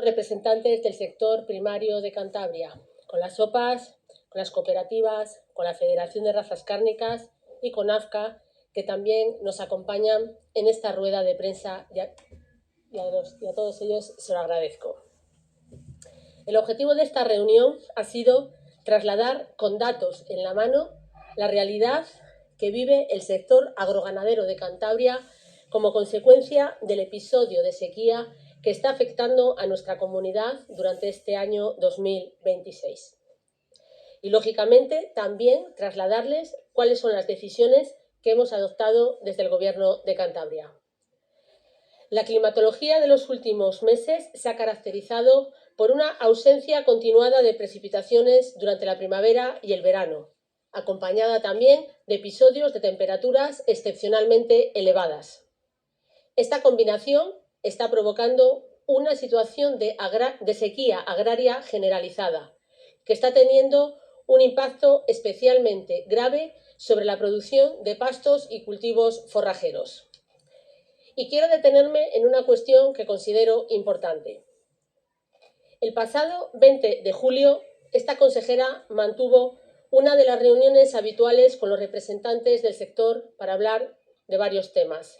representantes del sector primario de Cantabria, con las OPAs, con las cooperativas, con la Federación de Razas Cárnicas y con AFCA, que también nos acompañan en esta rueda de prensa y a todos ellos se lo agradezco. El objetivo de esta reunión ha sido trasladar con datos en la mano la realidad que vive el sector agroganadero de Cantabria como consecuencia del episodio de sequía que está afectando a nuestra comunidad durante este año 2026. Y, lógicamente, también trasladarles cuáles son las decisiones que hemos adoptado desde el Gobierno de Cantabria. La climatología de los últimos meses se ha caracterizado por una ausencia continuada de precipitaciones durante la primavera y el verano, acompañada también de episodios de temperaturas excepcionalmente elevadas. Esta combinación está provocando una situación de sequía agraria generalizada, que está teniendo un impacto especialmente grave sobre la producción de pastos y cultivos forrajeros. Y quiero detenerme en una cuestión que considero importante. El pasado 20 de julio, esta consejera mantuvo una de las reuniones habituales con los representantes del sector para hablar de varios temas.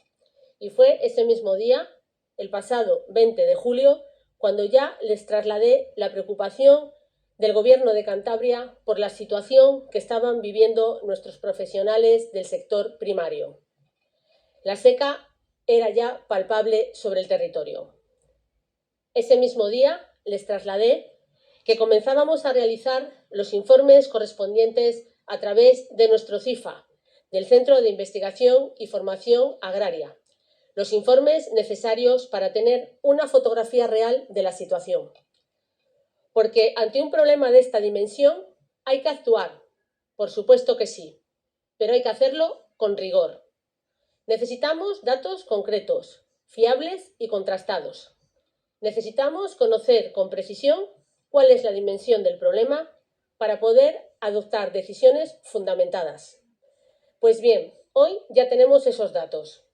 Y fue ese mismo día, el pasado 20 de julio, cuando ya les trasladé la preocupación del Gobierno de Cantabria por la situación que estaban viviendo nuestros profesionales del sector primario. La seca era ya palpable sobre el territorio. Ese mismo día les trasladé que comenzábamos a realizar los informes correspondientes a través de nuestro CIFA, del Centro de Investigación y Formación Agraria, los informes necesarios para tener una fotografía real de la situación. Porque ante un problema de esta dimensión hay que actuar, por supuesto que sí, pero hay que hacerlo con rigor. Necesitamos datos concretos, fiables y contrastados. Necesitamos conocer con precisión cuál es la dimensión del problema para poder adoptar decisiones fundamentadas. Pues bien, hoy ya tenemos esos datos.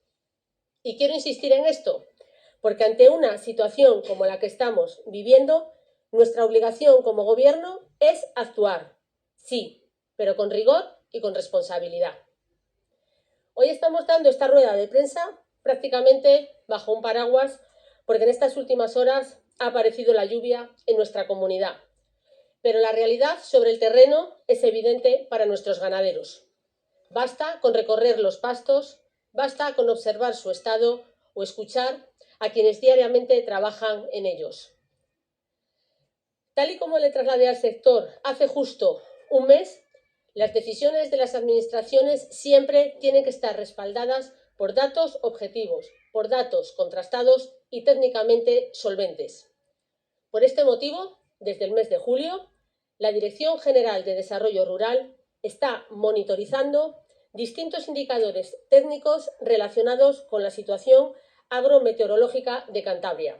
Y quiero insistir en esto, porque ante una situación como la que estamos viviendo, nuestra obligación como Gobierno es actuar, sí, pero con rigor y con responsabilidad. Hoy estamos dando esta rueda de prensa prácticamente bajo un paraguas, porque en estas últimas horas ha aparecido la lluvia en nuestra comunidad. Pero la realidad sobre el terreno es evidente para nuestros ganaderos. Basta con recorrer los pastos, basta con observar su estado o escuchar a quienes diariamente trabajan en ellos. Tal y como le trasladé al sector hace justo un mes, las decisiones de las administraciones siempre tienen que estar respaldadas por datos objetivos, por datos contrastados y técnicamente solventes. Por este motivo, desde el mes de julio, la Dirección General de Desarrollo Rural está monitorizando distintos indicadores técnicos relacionados con la situación agrometeorológica de Cantabria.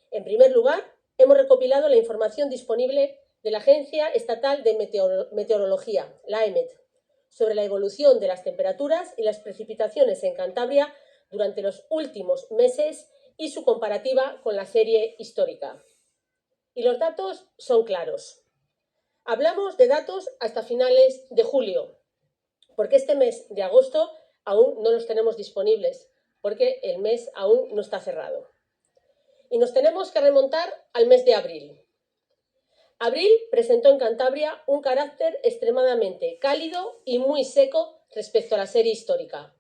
En primer lugar, hemos recopilado la información disponible de la Agencia Estatal de Meteorología, la AEMET, sobre la evolución de las temperaturas y las precipitaciones en Cantabria durante los últimos meses y su comparativa con la serie histórica. Y los datos son claros. Hablamos de datos hasta finales de julio, porque este mes de agosto aún no los tenemos disponibles, porque el mes aún no está cerrado. Y nos tenemos que remontar al mes de abril. Abril presentó en Cantabria un carácter extremadamente cálido y muy seco respecto a la serie histórica.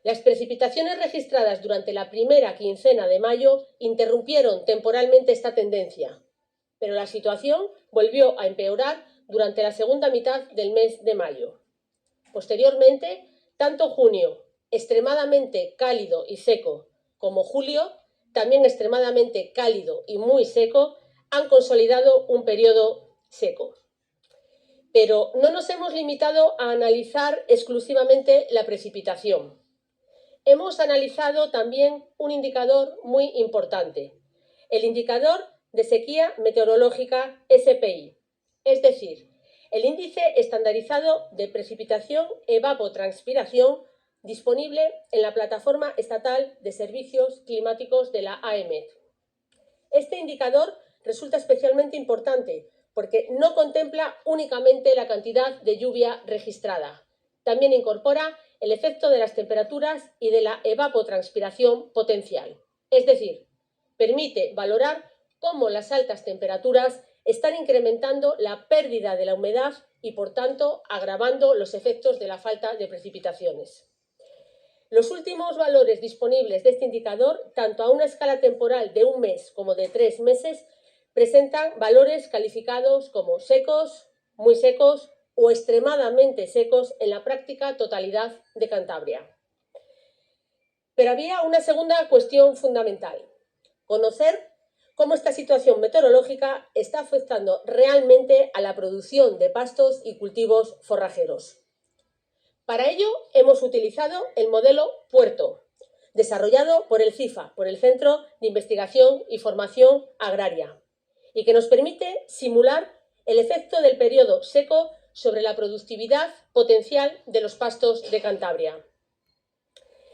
Las precipitaciones registradas durante la primera quincena de mayo interrumpieron temporalmente esta tendencia, pero la situación volvió a empeorar durante la segunda mitad del mes de mayo. Posteriormente, tanto junio, extremadamente cálido y seco, como julio, también extremadamente cálido y muy seco, han consolidado un periodo seco. Pero no nos hemos limitado a analizar exclusivamente la precipitación. Hemos analizado también un indicador muy importante, el indicador de sequía meteorológica SPI, es decir, el índice estandarizado de precipitación evapotranspiración disponible en la Plataforma Estatal de Servicios Climáticos de la AEMET. Este indicador resulta especialmente importante porque no contempla únicamente la cantidad de lluvia registrada. También incorpora el efecto de las temperaturas y de la evapotranspiración potencial. Es decir, permite valorar cómo las altas temperaturas están incrementando la pérdida de la humedad y, por tanto, agravando los efectos de la falta de precipitaciones. Los últimos valores disponibles de este indicador, tanto a una escala temporal de un mes como de 3 meses, presentan valores calificados como secos, muy secos o extremadamente secos en la práctica totalidad de Cantabria. Pero había una segunda cuestión fundamental: conocer cómo esta situación meteorológica está afectando realmente a la producción de pastos y cultivos forrajeros. Para ello hemos utilizado el modelo Puerto, desarrollado por el CIFA, por el Centro de Investigación y Formación Agraria, y que nos permite simular el efecto del periodo seco sobre la productividad potencial de los pastos de Cantabria.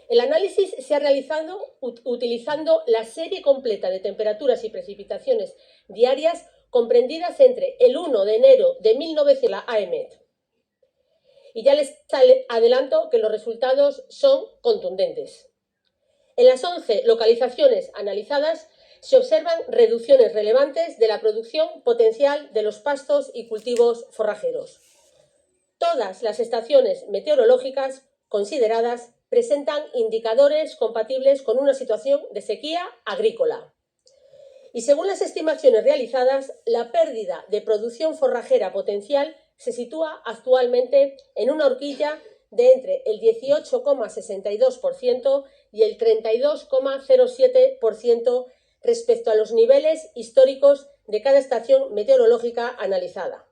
El análisis se ha realizado utilizando la serie completa de temperaturas y precipitaciones diarias comprendidas entre el 1 de enero de 1900 la AEMET. Y ya les adelanto que los resultados son contundentes. En las 11 localizaciones analizadas se observan reducciones relevantes de la producción potencial de los pastos y cultivos forrajeros. Todas las estaciones meteorológicas consideradas presentan indicadores compatibles con una situación de sequía agrícola. Y según las estimaciones realizadas, la pérdida de producción forrajera potencial se sitúa actualmente en una horquilla de entre el 18,62% y el 32,07% respecto a los niveles históricos de cada estación meteorológica analizada.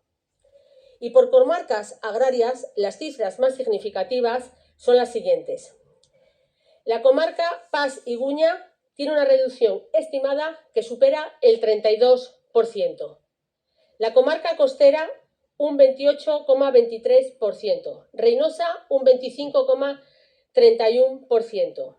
Y por comarcas agrarias, las cifras más significativas son las siguientes. La comarca Pas y Guña tiene una reducción estimada que supera el 32%. La comarca costera, un 28,23%. Reynosa, un 25,31%.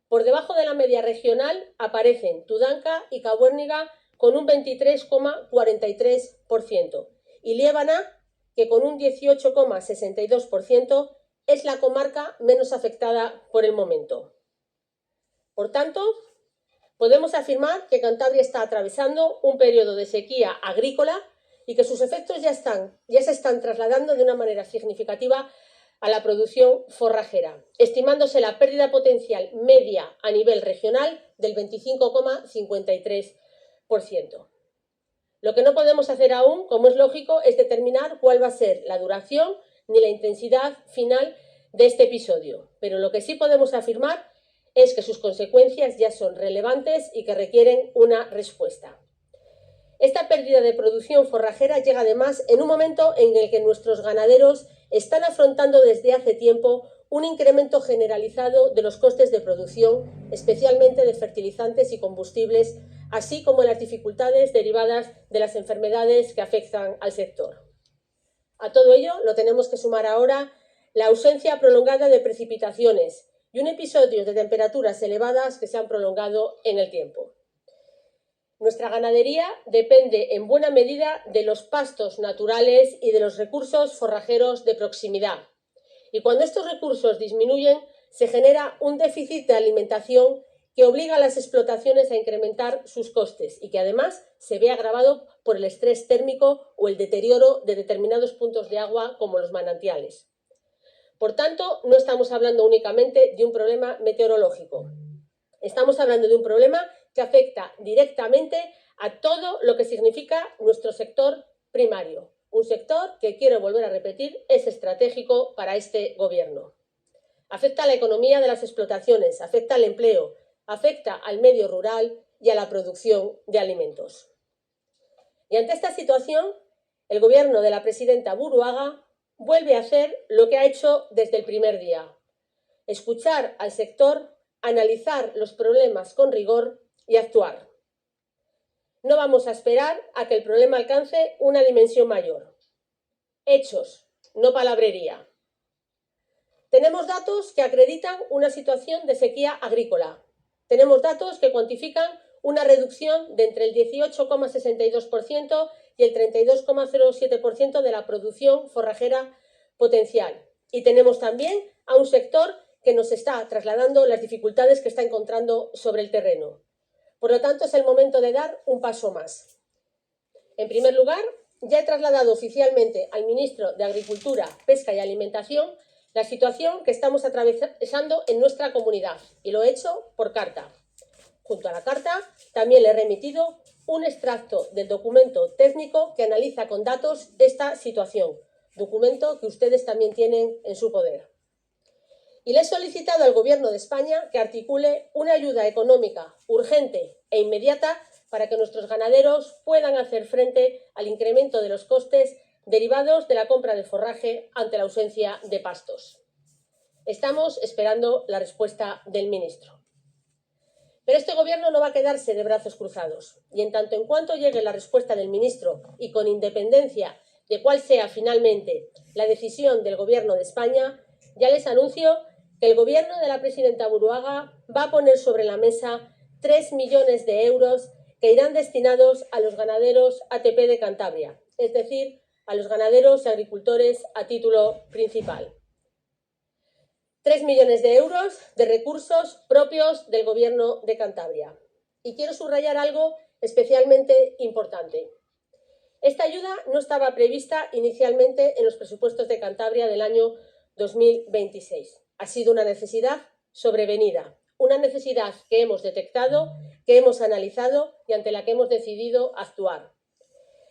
Por debajo de la media regional aparecen Tudanca y Cabuérniga con un 23,43%. Y Liébana, que con un 18,62%, es la comarca menos afectada por el momento. Por tanto, podemos afirmar que Cantabria está atravesando un periodo de sequía agrícola y que sus efectos ya se están trasladando de una manera significativa a la producción forrajera, estimándose la pérdida potencial media a nivel regional del 25,53%. Lo que no podemos hacer aún, como es lógico, es determinar cuál va a ser la duración ni la intensidad final de este episodio, pero lo que sí podemos afirmar es que sus consecuencias ya son relevantes y que requieren una respuesta. Esta pérdida de producción forrajera llega además en un momento en el que nuestros ganaderos están afrontando desde hace tiempo un incremento generalizado de los costes de producción, especialmente de fertilizantes y combustibles, así como las dificultades derivadas de las enfermedades que afectan al sector. A todo ello lo tenemos que sumar ahora la ausencia prolongada de precipitaciones y un episodio de temperaturas elevadas que se han prolongado en el tiempo. Nuestra ganadería depende en buena medida de los pastos naturales y de los recursos forrajeros de proximidad. Y cuando estos recursos disminuyen, se genera un déficit de alimentación que obliga a las explotaciones a incrementar sus costes y que además se ve agravado por el estrés térmico o el deterioro de determinados puntos de agua como los manantiales. Por tanto, no estamos hablando únicamente de un problema meteorológico. Estamos hablando de un problema que afecta directamente a todo lo que significa nuestro sector primario. Un sector que, quiero volver a repetir, es estratégico para este gobierno. Afecta a la economía de las explotaciones, afecta al empleo, afecta al medio rural y a la producción de alimentos. Y ante esta situación, el gobierno de la presidenta Buruaga vuelve a hacer lo que ha hecho desde el primer día: escuchar al sector, analizar los problemas con rigor y actuar. No vamos a esperar a que el problema alcance una dimensión mayor. Hechos, no palabrería. Tenemos datos que acreditan una situación de sequía agrícola. Tenemos datos que cuantifican una reducción de entre el 18,62% y el 32,07% de la producción forrajera potencial. Y tenemos también a un sector que nos está trasladando las dificultades que está encontrando sobre el terreno. Por lo tanto, es el momento de dar un paso más. En primer lugar, ya he trasladado oficialmente al ministro de Agricultura, Pesca y Alimentación la situación que estamos atravesando en nuestra comunidad y lo he hecho por carta. Junto a la carta, también le he remitido un extracto del documento técnico que analiza con datos esta situación, documento que ustedes también tienen en su poder. Y le he solicitado al Gobierno de España que articule una ayuda económica urgente e inmediata para que nuestros ganaderos puedan hacer frente al incremento de los costes derivados de la compra de forraje ante la ausencia de pastos. Estamos esperando la respuesta del ministro. Pero este Gobierno no va a quedarse de brazos cruzados y en tanto en cuanto llegue la respuesta del ministro y con independencia de cuál sea finalmente la decisión del Gobierno de España, ya les anuncio que el Gobierno de la presidenta Buruaga va a poner sobre la mesa 3 millones de euros que irán destinados a los ganaderos ATP de Cantabria, es decir, a los ganaderos y agricultores a título principal. 3 millones de euros de recursos propios del Gobierno de Cantabria. Y quiero subrayar algo especialmente importante. Esta ayuda no estaba prevista inicialmente en los presupuestos de Cantabria del año 2026. Ha sido una necesidad sobrevenida, una necesidad que hemos detectado, que hemos analizado y ante la que hemos decidido actuar.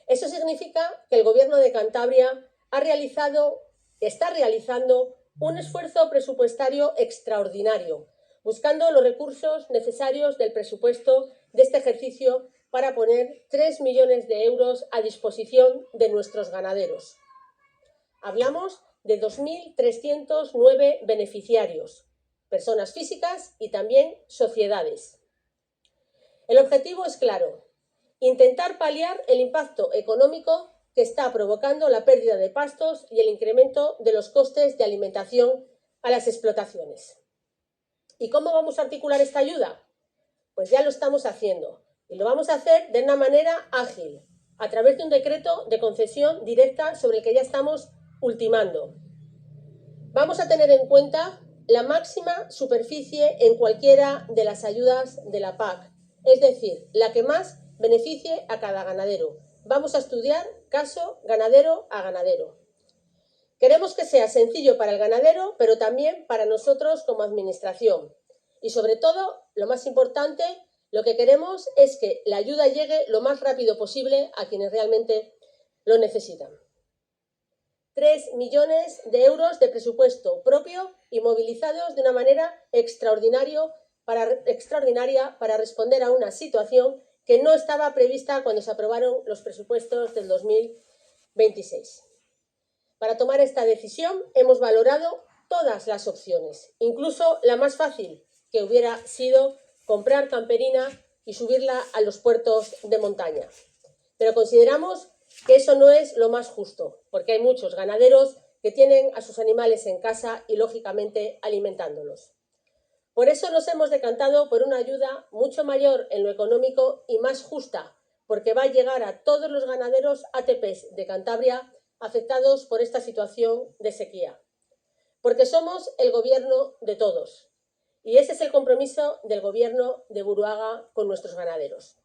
Eso significa que el Gobierno de Cantabria está realizando un esfuerzo presupuestario extraordinario, buscando los recursos necesarios del presupuesto de este ejercicio para poner 3 millones de euros a disposición de nuestros ganaderos. Hablamos de 2.309 beneficiarios, personas físicas y también sociedades. El objetivo es claro: intentar paliar el impacto económico que está provocando la pérdida de pastos y el incremento de los costes de alimentación a las explotaciones. ¿Y cómo vamos a articular esta ayuda? Pues ya lo estamos haciendo y lo vamos a hacer de una manera ágil, a través de un decreto de concesión directa sobre el que ya estamos ultimando. Vamos a tener en cuenta la máxima superficie en cualquiera de las ayudas de la PAC, es decir, la que más beneficie a cada ganadero. Vamos a estudiar caso ganadero a ganadero. Queremos que sea sencillo para el ganadero, pero también para nosotros como administración. Y sobre todo, lo más importante, lo que queremos es que la ayuda llegue lo más rápido posible a quienes realmente lo necesitan. 3 millones de euros de presupuesto propio y movilizados de una manera extraordinaria para responder a una situación que no estaba prevista cuando se aprobaron los presupuestos del 2026. Para tomar esta decisión hemos valorado todas las opciones, incluso la más fácil, que hubiera sido comprar camperina y subirla a los puertos de montaña. Pero consideramos que eso no es lo más justo, porque hay muchos ganaderos que tienen a sus animales en casa y, lógicamente, alimentándolos. Por eso nos hemos decantado por una ayuda mucho mayor en lo económico y más justa, porque va a llegar a todos los ganaderos ATP de Cantabria afectados por esta situación de sequía. Porque somos el Gobierno de todos. Y ese es el compromiso del Gobierno de Buruaga con nuestros ganaderos.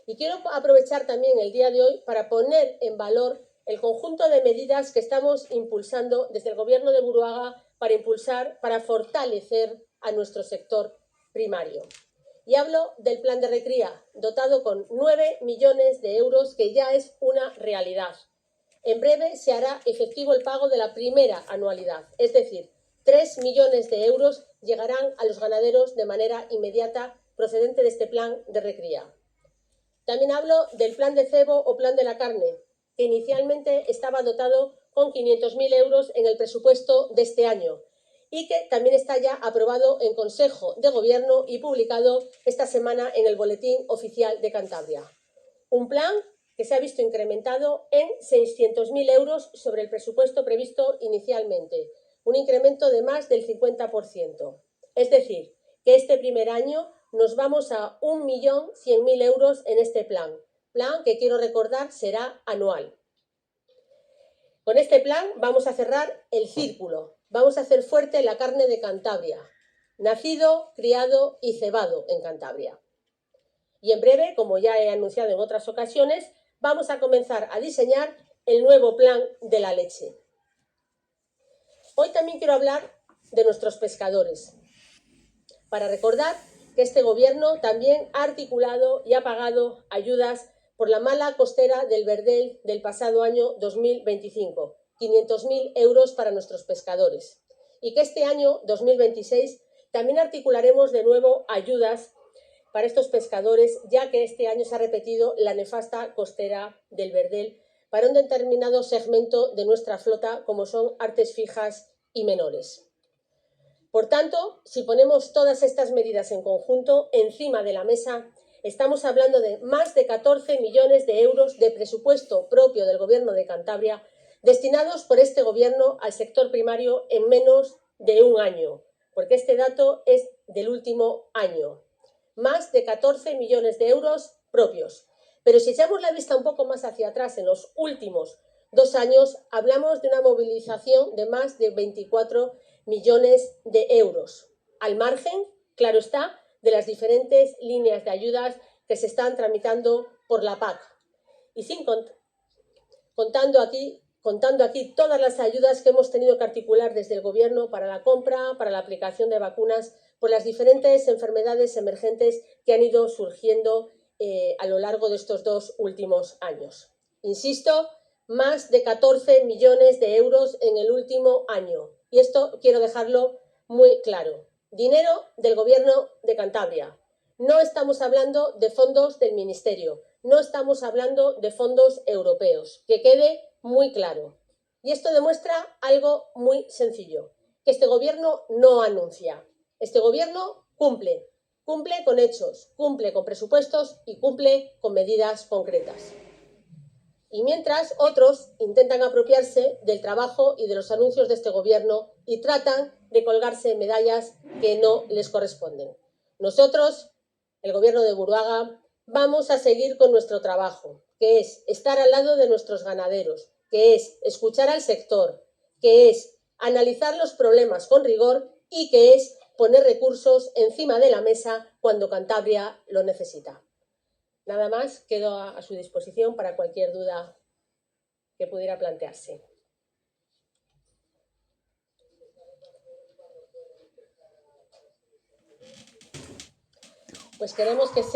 Y quiero aprovechar también el día de hoy para poner en valor el conjunto de medidas que estamos impulsando desde el Gobierno de Buruaga para fortalecer a nuestro sector primario. Y hablo del plan de recría, dotado con 9 millones de euros, que ya es una realidad. En breve se hará efectivo el pago de la primera anualidad, es decir, 3 millones de euros llegarán a los ganaderos de manera inmediata procedente de este plan de recría. También hablo del plan de cebo o plan de la carne, que inicialmente estaba dotado con 500.000 euros en el presupuesto de este año y que también está ya aprobado en Consejo de Gobierno y publicado esta semana en el Boletín Oficial de Cantabria. Un plan que se ha visto incrementado en 600.000 euros sobre el presupuesto previsto inicialmente, un incremento de más del 50%. Es decir, que este primer año nos vamos a 1.100.000 euros en este plan que quiero recordar será anual. Con este plan vamos a cerrar el círculo, vamos a hacer fuerte la carne de Cantabria, nacido, criado y cebado en Cantabria. Y en breve, como ya he anunciado en otras ocasiones, vamos a comenzar a diseñar el nuevo plan de la leche. Hoy también quiero hablar de nuestros pescadores, para recordar que este gobierno también ha articulado y ha pagado ayudas por la mala costera del Verdel del pasado año 2025, 500.000 euros para nuestros pescadores. Y que este año 2026 también articularemos de nuevo ayudas para estos pescadores, ya que este año se ha repetido la nefasta costera del Verdel para un determinado segmento de nuestra flota, como son artes fijas y menores. Por tanto, si ponemos todas estas medidas en conjunto encima de la mesa, estamos hablando de más de 14 millones de euros de presupuesto propio del Gobierno de Cantabria destinados por este Gobierno al sector primario en menos de un año, porque este dato es del último año. Más de 14 millones de euros propios. Pero si echamos la vista un poco más hacia atrás, en los últimos 2 años, hablamos de una movilización de más de 24 millones de euros, al margen, claro está, de las diferentes líneas de ayudas que se están tramitando por la PAC. Y sin contando aquí todas las ayudas que hemos tenido que articular desde el Gobierno para la compra, para la aplicación de vacunas, por las diferentes enfermedades emergentes que han ido surgiendo a lo largo de estos 2 últimos años. Insisto, más de 14 millones de euros en el último año. Y esto quiero dejarlo muy claro. Dinero del Gobierno de Cantabria. No estamos hablando de fondos del Ministerio. No estamos hablando de fondos europeos. Que quede muy claro. Y esto demuestra algo muy sencillo. Que este Gobierno no anuncia. Este Gobierno cumple. Cumple con hechos, cumple con presupuestos y cumple con medidas concretas. Y mientras otros intentan apropiarse del trabajo y de los anuncios de este Gobierno y tratan de colgarse medallas que no les corresponden. Nosotros, el Gobierno de Buruaga, vamos a seguir con nuestro trabajo, que es estar al lado de nuestros ganaderos, que es escuchar al sector, que es analizar los problemas con rigor y que es poner recursos encima de la mesa cuando Cantabria lo necesita. Nada más, quedo a su disposición para cualquier duda que pudiera plantearse. Pues queremos que sea